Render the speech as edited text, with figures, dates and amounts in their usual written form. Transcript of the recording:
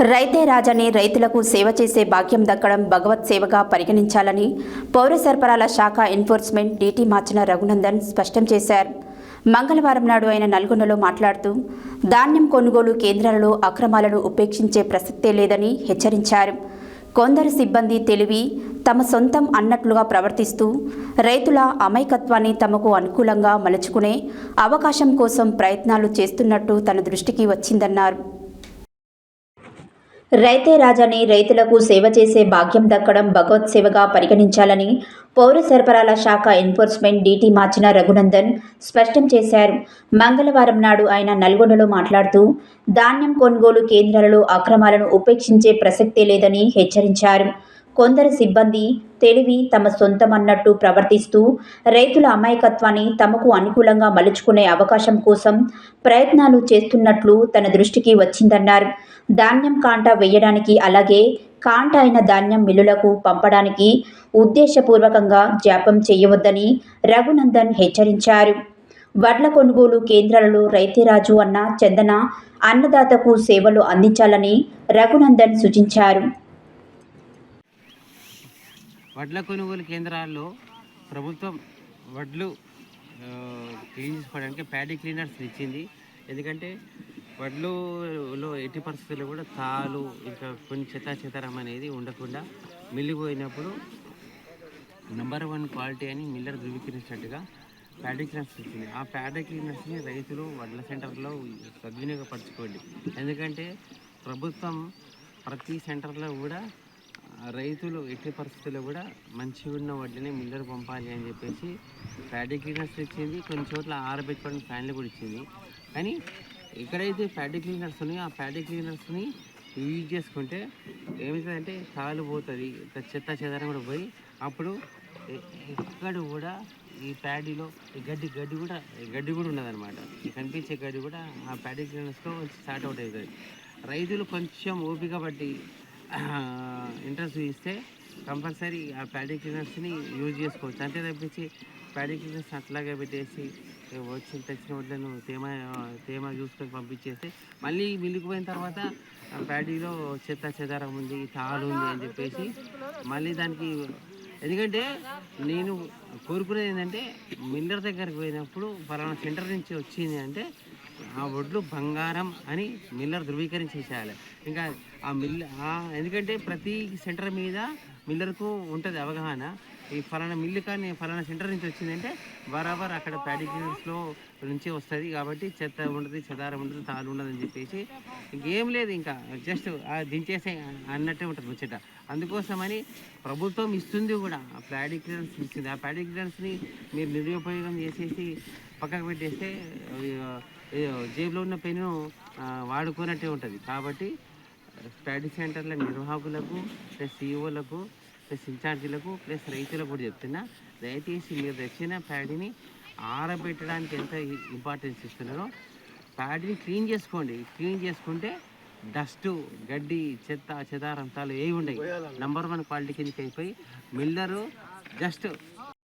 రైతే రాజని రైతులకు సేవ చేసే భాగ్యం దక్కడం భగవత్ సేవగా పరిగణించాలని పౌర సరఫరాల శాఖ ఎన్ఫోర్స్మెంట్ డీటీ మార్చిన రఘునందన్ స్పష్టం చేశారు. మంగళవారం నాడు ఆయన నల్గొండలో మాట్లాడుతూ ధాన్యం కొనుగోలు కేంద్రాలలో అక్రమాలను ఉపేక్షించే ప్రసక్తే లేదని హెచ్చరించారు. కొందరు సిబ్బంది తెలివి తమ సొంతం అన్నట్లుగా ప్రవర్తిస్తూ రైతుల అమాయకత్వాన్ని తమకు అనుకూలంగా మలుచుకునే అవకాశం కోసం ప్రయత్నాలు చేస్తున్నట్టు తన దృష్టికి వచ్చిందన్నారు. రైతే రాజని రైతులకు సేవ చేసే భాగ్యం దక్కడం భగవత్ సేవగా పరిగణించాలని పౌర సరఫరాల శాఖ ఎన్ఫోర్స్మెంట్ డీటీ మార్చిన రఘునందన్ స్పష్టం చేశారు. మంగళవారం నాడు ఆయన నల్గొండలో మాట్లాడుతూ ధాన్యం కొనుగోలు కేంద్రాలలో అక్రమాలను ఉపేక్షించే ప్రసక్తే లేదని హెచ్చరించారు. కొందరు సిబ్బంది తెలివి తమ సొంతమన్నట్టు ప్రవర్తిస్తూ రైతుల అమాయకత్వాన్ని తమకు అనుకూలంగా మలుచుకునే అవకాశం కోసం ప్రయత్నాలు చేస్తున్నట్లు తన దృష్టికి వచ్చిందన్నారు. ధాన్యం కాంటా వేయడానికి అలాగే కాంటా అయిన ధాన్యం మిల్లులకు పంపడానికి ఉద్దేశపూర్వకంగా జాప్యం చేయవద్దని రఘునందన్ హెచ్చరించారు. వడ్ల కొనుగోలు కేంద్రాలలో రైతేరాజు అన్న చందన అన్నదాతకు సేవలు అందించాలని రఘునందన్ సూచించారు. వడ్ల కొనుగోలు కేంద్రాల్లో ప్రభుత్వం వడ్లు క్లీన్ చేసుకోవడానికి ప్యాడీ క్లీనర్స్ ఇచ్చింది. ఎందుకంటే వడ్లులో ఎట్టి పరిస్థితుల్లో కూడా తాలు ఇంకా కొన్ని చెత్తాచెదారం అనేది ఉండకుండా మిల్లిపోయినప్పుడు నెంబర్ 1 క్వాలిటీ అని మిల్లర్ ధృవీకరించినట్టుగా ప్యాడీ క్లీనర్స్ ఇచ్చింది. ఆ ప్యాడీ క్లీనర్స్ని రైతులు వడ్ల సెంటర్లో సద్వినియోగపరచుకోండి. ఎందుకంటే ప్రభుత్వం ప్రతి సెంటర్లో కూడా రైతులు ఎట్టి పరిస్థితుల్లో కూడా మంచిగా ఉన్న వడ్లని మిల్లర్ పంపాలి అని చెప్పేసి ప్యాడీ క్లీనర్స్ ఇచ్చింది. కొన్ని చోట్ల ఆరబెట్టుకోవడానికి ఫ్యాన్లు కూడా ఇచ్చింది. కానీ ఎక్కడైతే ప్యాడీ క్లీనర్స్ ఉన్నాయో ఆ ప్యాడీ క్లీనర్స్ని యూజ్ చేసుకుంటే ఏమవుతుందంటే తాలు పోతుంది, చెత్త చెదారం కూడా పోయి అప్పుడు ఎక్కడ కూడా ఈ ప్యాడీలో గడ్డి కూడా ఉన్నదన్నమాట. కనిపించే గడ్డి కూడా ఆ ప్యాడీ క్లీనర్స్లో స్టార్ట్ అవుట్ అవుతుంది. రైతులు కొంచెం ఓపిక బట్టి ఇంట్రెస్ట్ ఇస్తే కంపల్సరీ ఆ ప్యాడీ క్లీనర్స్ని యూజ్ చేసుకోవచ్చు. అంతే తప్పించి ప్యాడీ క్లీనర్స్ అట్లాగే పెట్టేసి తెచ్చిన వడ్లను తేమ చూసుకొని పంపించేస్తే మళ్ళీ మిల్లుకు పోయిన తర్వాత ప్యాడీలో చెత్త చెదారం ఉంది, తాలు ఉంది అని చెప్పేసి మళ్ళీ దానికి ఎందుకంటే నేను కోరుకునేది ఏంటంటే మిల్లర్ దగ్గరికి పోయినప్పుడు ఫలానా సెంటర్ నుంచి వచ్చింది అంటే ఆ వడ్లు బంగారం అని మిల్లర్ ధృవీకరించేసేయాలి. ఇంకా ఆ ఎందుకంటే ప్రతి సెంటర్ మీద మిల్లర్కు ఉంటుంది అవగాహన. ఈ ఫలానా మిల్లు కానీ ఫలానా సెంటర్ నుంచి వచ్చిందంటే బరాబర్ అక్కడ ప్యాడీ క్లీనర్స్లో నుంచే వస్తుంది కాబట్టి చెత్త ఉండదు, చెదారం ఉండదు, తాలు ఉండదు అని చెప్పేసి ఇంకేం లేదు, ఇంకా జస్ట్ దించేసే అన్నట్టే ఉంటుంది ముచ్చట. అందుకోసమని ప్రభుత్వం ఇస్తుంది కూడా ఆ ప్యాడీ క్లీనర్స్ ఇస్తుంది. ఆ ప్యాడీ క్లీనర్స్ని మీరు నిరుపయోగం చేసేసి పక్కకు పెట్టేస్తే జేబులో ఉన్న పెన్ను వాడుకున్నట్టే ఉంటుంది. కాబట్టి ప్యాడీ సెంటర్ల నిర్వాహకులకు ప్లస్ సీఈఓలకు ప్లస్ ఇన్ఛార్జీలకు ప్లస్ రైతులకు కూడా చెప్తున్నా, దయచేసి మీరు తెచ్చిన ప్యాడీని ఆరబెట్టడానికి ఎంత ఇంపార్టెన్స్ ఇస్తున్నారో ప్యాడీని క్లీన్ చేసుకోండి. క్లీన్ చేసుకుంటే డస్ట్, గడ్డి, చెత్త చెదారంతాలు ఏవి ఉండవు. నెంబర్ 1 క్వాలిటీ కిందకి అయిపోయి మిల్లరు జస్ట్